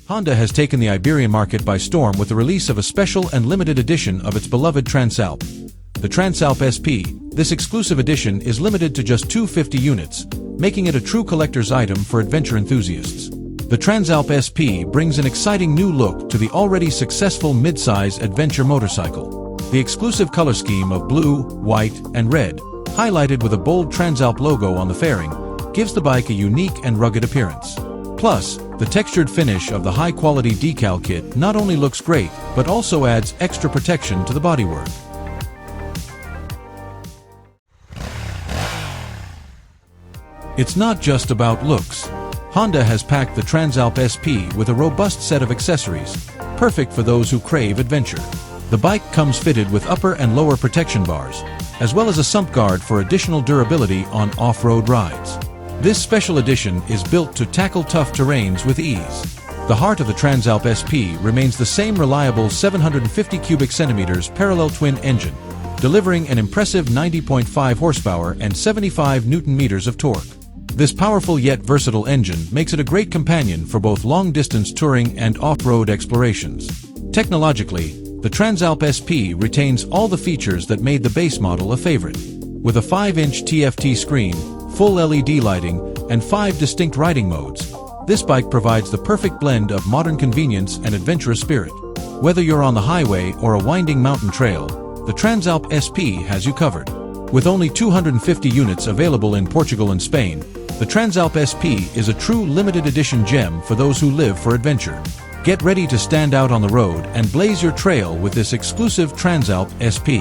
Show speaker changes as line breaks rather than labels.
Honda has taken the Iberian market by storm with the release of a special and limited edition of its beloved Transalp. The Transalp SP, this exclusive edition is limited to just 250 units, making it a true collector's item for adventure enthusiasts. The Transalp SP brings an exciting new look to the already successful mid-size adventure motorcycle. The exclusive color scheme of blue, white, and red, highlighted with a bold Transalp logo on the fairing, gives the bike a unique and rugged appearance. Plus, the textured finish of the high-quality decal kit not only looks great, but also adds extra protection to the bodywork. It's not just about looks. Honda has packed the Transalp SP with a robust set of accessories, perfect for those who crave adventure. The bike comes fitted with upper and lower protection bars, as well as a sump guard for additional durability on off-road rides. This special edition is built to tackle tough terrains with ease. The heart of the Transalp SP remains the same reliable 750 cubic centimeters parallel twin engine, delivering an impressive 90.5 horsepower and 75 Newton-meters of torque. This powerful yet versatile engine makes it a great companion for both long-distance touring and off-road explorations. Technologically, the Transalp SP retains all the features that made the base model a favorite. With a 5-inch TFT screen, full LED lighting, and 5 distinct riding modes, this bike provides the perfect blend of modern convenience and adventurous spirit. Whether you're on the highway or a winding mountain trail, the Transalp SP has you covered. With only 250 units available in Portugal and Spain, the Transalp SP is a true limited edition gem for those who live for adventure. Get ready to stand out on the road and blaze your trail with this exclusive Transalp SP.